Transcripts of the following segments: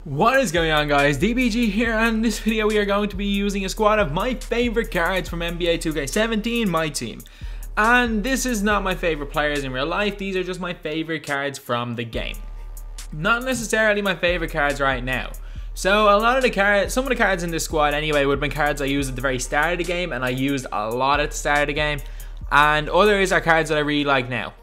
What is going on, guys? DBG here, and in this video we are going to be using a squad of my favorite cards from NBA 2K17 MYTEAM. And this is not my favorite players in real life, these are just my favorite cards from the game. Not necessarily my favorite cards right now. So a lot of the cards, some of the cards in this squad anyway would have been cards I used at the very start of the game, and I used a lot at the start of the game. And others are cards that I really like now.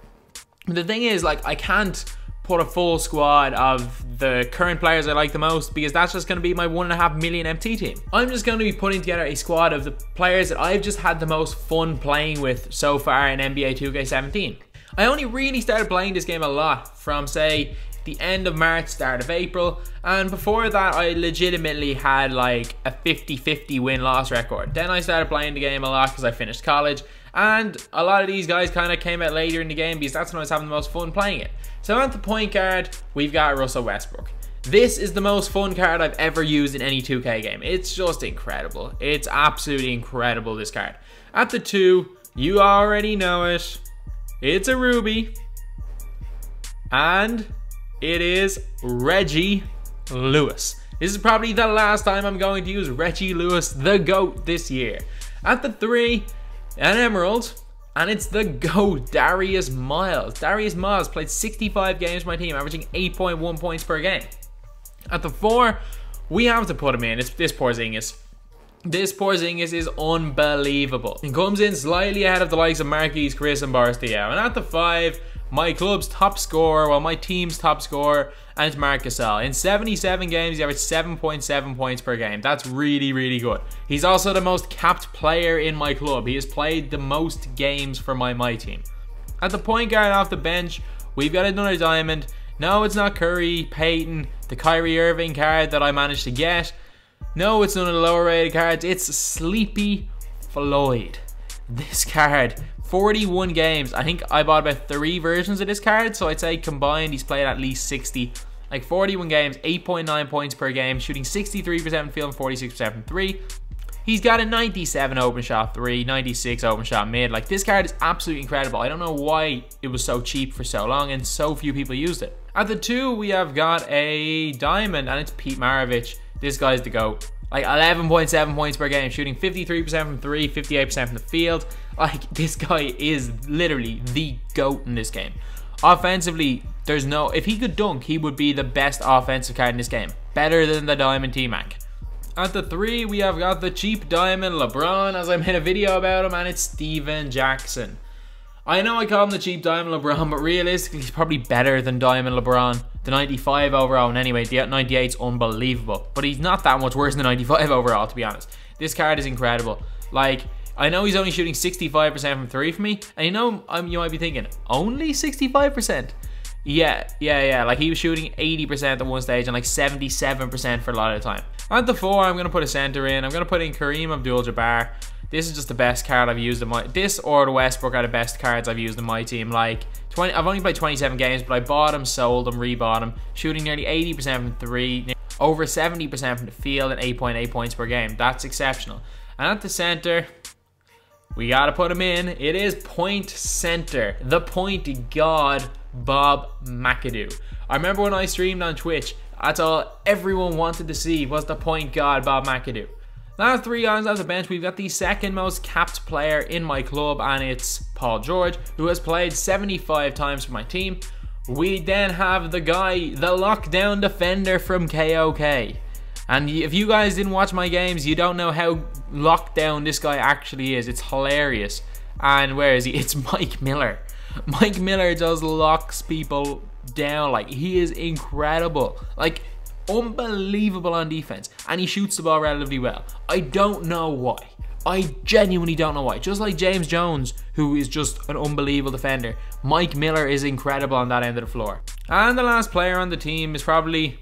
The thing is, like, I can't put a full squad of the current players I like the most, because that's just going to be my 1.5 million MT team. I'm just going to be putting together a squad of the players that I've just had the most fun playing with so far in NBA 2K17. I only really started playing this game a lot from, say, the end of March, start of April, and before that I legitimately had like a 50-50 win-loss record. Then I started playing the game a lot because I finished college, and a lot of these guys kind of came out later in the game because that's when I was having the most fun playing it. So at the point guard, we've got Russell Westbrook. This is the most fun card I've ever used in any 2K game. It's just incredible. It's absolutely incredible, this card. At the 2, you already know it. It's a Ruby. And it is Reggie Lewis. This is probably the last time I'm going to use Reggie Lewis, the GOAT, this year. At the 3, an Emerald. And it's the GOAT, Darius. Darius played 65 games for my team, averaging 8.1 points per game. At the 4, we have to put him in. It's this porzingis. This porzingis is unbelievable. He comes in slightly ahead of the likes of Marc, Chris, and Boris Diaw. And at the 5, my club's top scorer, well, my team's top scorer, and it's Marc Gasol. In 77 games, he averaged 7.7 points per game. That's really, really good. He's also the most capped player in my club. He has played the most games for my team. At the point guard off the bench, we've got another diamond. No, it's not Curry, Peyton, the Kyrie Irving card that I managed to get. No, it's none of the lower rated cards. It's Sleepy Floyd. This card, 41 games. I think I bought about 3 versions of this card, so I'd say combined he's played at least 60. Like 41 games, 8.9 points per game, shooting 63% from field and 46% from 3. He's got a 97 open shot 3, 96 open shot mid. Like, this card is absolutely incredible. I don't know why it was so cheap for so long and so few people used it. At the 2, we have got a diamond, and it's Maravich. This guy's the GOAT. Like 11.7 points per game, shooting 53% from 3, 58% from the field. Like, this guy is literally the GOAT in this game. Offensively, there's no, if he could dunk, he would be the best offensive card in this game. Better than the Diamond T-Mac. At the 3, we have got the cheap Diamond LeBron, as I made a video about him, and it's Steven Jackson. I know I call him the cheap Diamond LeBron, but realistically, he's probably better than Diamond LeBron. The 95 overall, and anyway, the 98's unbelievable. But he's not that much worse than the 95 overall, to be honest. This card is incredible. Like, I know he's only shooting 65% from 3 for me, and you know, you might be thinking, only 65%? Yeah, like he was shooting 80% at one stage and like 77% for a lot of the time. At the 4, I'm going to put a center in. I'm going to put in Kareem Abdul-Jabbar. This is just the best card I've used in my... This or the Westbrook are the best cards I've used in my team. Like, I've only played 27 games, but I bought him, sold him, rebought him. Shooting nearly 80% from 3, over 70% from the field, and 8.8 points per game. That's exceptional. And at the center, we got to put him in. It is point center. The point god, Bob McAdoo. I remember when I streamed on Twitch, that's all everyone wanted to see was the point god, Bob McAdoo. Last 3 guys off the bench, we've got the second most capped player in my club, and it's Paul George, who has played 75 times for my team. We then have the guy, the lockdown defender from KOK. And if you guys didn't watch my games, you don't know how locked down this guy actually is. It's hilarious. And where is he? It's Mike Miller. Mike Miller just locks people down. Like, he is incredible. Like, unbelievable on defense, and he shoots the ball relatively well. I don't know why. I genuinely don't know why. Just like James Jones, who is just an unbelievable defender, Mike Miller is incredible on that end of the floor. And the last player on the team is probably,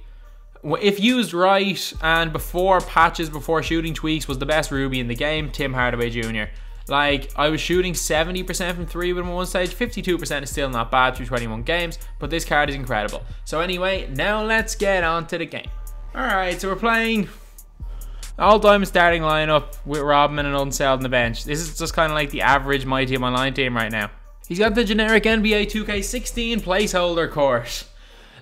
if used right and before patches, before shooting tweaks, was the best Ruby in the game, Tim Hardaway Jr. Like, I was shooting 70% from 3 with him at one stage. 52% is still not bad through 21 games, but this card is incredible. So anyway, now let's get on to the game. Alright, so we're playing all diamond starting lineup with Rodman and Unseld on the bench. This is just kind of like the average MyTEAM Online team right now. He's got the generic NBA 2K16 placeholder court.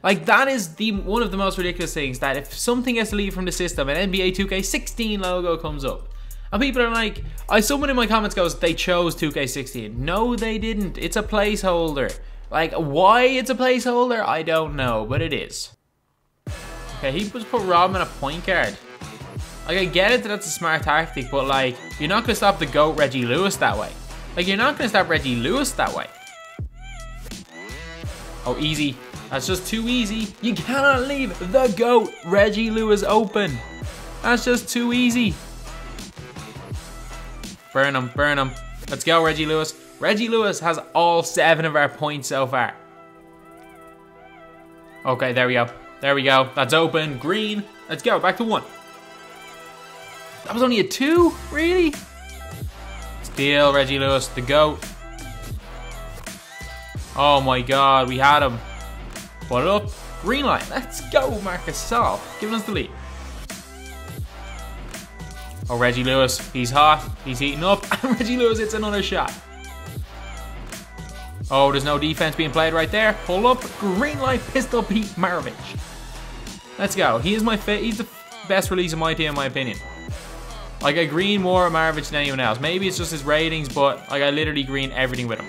Like, that is one of the most ridiculous things, that if something gets deleted from the system, an NBA 2K16 logo comes up. And people are like, someone in my comments goes, they chose 2K16. No, they didn't. It's a placeholder. Like, why it's a placeholder, I don't know, but it is. Okay, he just put Robin a point guard. Like, I get it that that's a smart tactic, but like, you're not gonna stop the GOAT Reggie Lewis that way. Like, you're not gonna stop Reggie Lewis that way. Oh, easy. That's just too easy. You cannot leave the GOAT Reggie Lewis open. That's just too easy. Burn him, burn him. Let's go, Reggie Lewis. Reggie Lewis has all 7 of our points so far. Okay, there we go. There we go. That's open. Green. Let's go. Back to 1. That was only a 2? Really? Steal, Reggie Lewis. The GOAT. Oh my god. We had him. Put it up. Green light. Let's go, Marc Gasol. Giving us the lead. Oh, Reggie Lewis. He's hot. He's heating up. And Reggie Lewis hits another shot. Oh, there's no defense being played right there. Pull up. Green light. Pistol beat Maravich. Let's go. He's the best release of my team, in my opinion. Like, I green more Maravich than anyone else. Maybe it's just his ratings, but like, I literally green everything with him.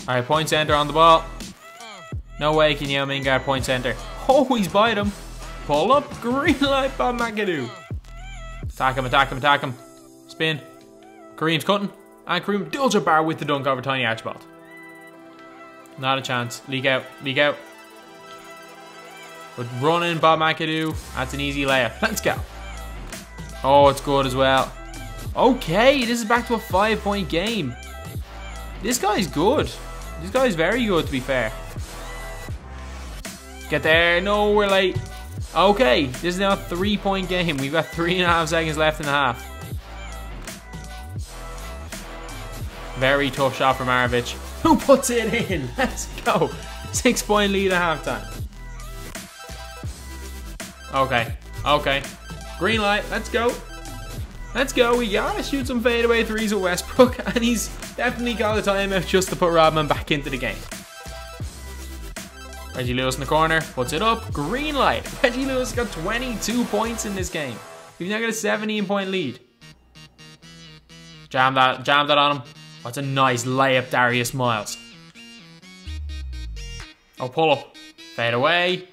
Alright, point center on the ball. No way can Yao Ming guard point center. Oh, he's by him. Pull up. Green light by McAdoo. Attack him, attack him, attack him. Spin. Kareem's cutting. And Kareem Abdul-Jabbar with the dunk over Tiny Archibald. Not a chance. Leak out. Leak out. But running Bob McAdoo. That's an easy layup. Let's go. Oh, it's good as well. Okay, this is back to a 5-point game. This guy's good. This guy's very good, to be fair. Get there. No, we're late. Okay, this is now a 3-point game. We've got 3.5 seconds left in the half. Very tough shot from Maravich. Who puts it in? Let's go. 6-point lead at halftime. Okay. Okay. Green light. Let's go. Let's go. We gotta shoot some fadeaway threes with Westbrook. And he's definitely got a timeout just to put Rodman back into the game. Reggie Lewis in the corner. Puts it up. Green light. Reggie Lewis got 22 points in this game. We've now got a 17-point lead. Jam that on him. That's a nice layup, Darius Miles. Oh, pull up. Fade away.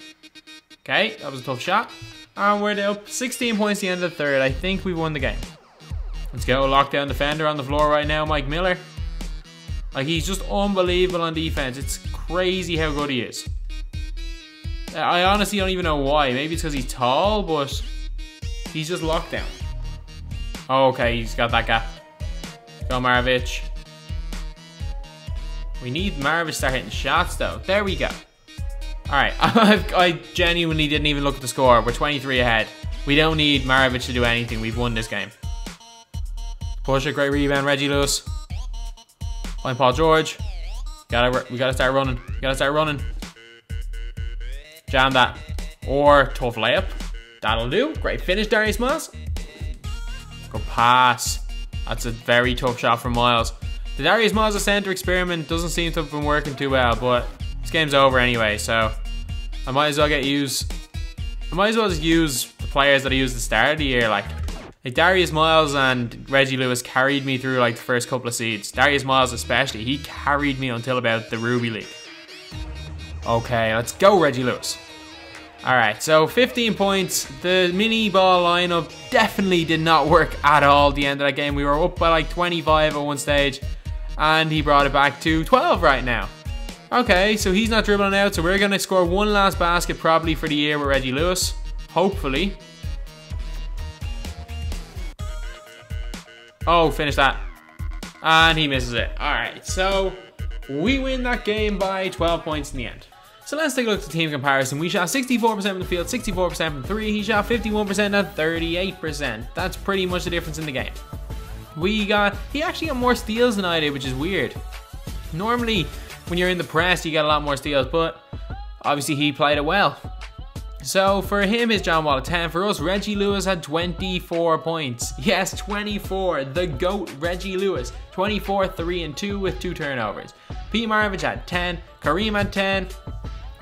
Okay, that was a tough shot. And we're up 16 points at the end of the third. I think we won the game. Let's go. Lockdown defender on the floor right now, Mike Miller. Like, he's just unbelievable on defense. It's crazy how good he is. I honestly don't even know why. Maybe it's because he's tall, but he's just locked down. Oh, okay, he's got that gap. Go, Maravich. We need Maravich to start hitting shots, though. There we go. Alright, I genuinely didn't even look at the score. We're 23 ahead. We don't need Maravich to do anything. We've won this game. Push a great rebound, Reggie Lewis. Point Paul George. We gotta start running. We gotta start running. Jam that. Or tough layup. That'll do. Great finish, Darius Miles. Good pass. That's a very tough shot from Miles. The Darius Miles center experiment doesn't seem to have been working too well, but this game's over anyway, so I might as well just use the players that I used at the start of the year. Like Darius Miles and Reggie Lewis carried me through like the first couple of seeds. Darius Miles especially, he carried me until about the Ruby League. Okay, let's go, Reggie Lewis. Alright, so 15 points. The mini ball lineup definitely did not work at all at the end of that game. We were up by like 25 at one stage, and he brought it back to 12 right now. Okay, so he's not dribbling out, so we're going to score one last basket probably for the year with Reggie Lewis. Hopefully. Oh, finish that. And he misses it. Alright, so we win that game by 12 points in the end. So let's take a look at the team comparison. We shot 64% from the field, 64% from 3. He shot 51% and 38%. That's pretty much the difference in the game. He actually got more steals than I did, which is weird. Normally, when you're in the press, you get a lot more steals, but obviously he played it well. So for him, his John Wall at 10. For us, Reggie Lewis had 24 points. Yes, 24. The GOAT, Reggie Lewis. 24, 3 and 2 with 2 turnovers. Pete Maravich had 10, Kareem had 10,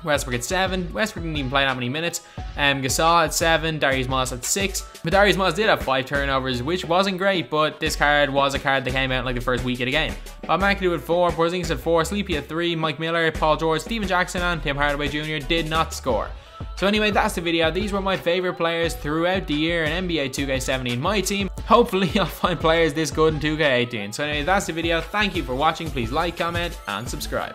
Westbrook at 7. Westbrook didn't even play that many minutes. Gasol had 7, Darius had 6. But Darius did have 5 turnovers, which wasn't great, but this card was a card that came out in like the first week of the game. Bob McAdoo had 4, Porzingis had 4, Sleepy had 3, Mike Miller, Paul George, Steven Jackson, and Tim Hardaway Jr. did not score. So anyway, that's the video. These were my favorite players throughout the year in NBA 2K17 My Team. Hopefully I'll find players this good in 2K18. So anyway, that's the video. Thank you for watching. Please like, comment, and subscribe.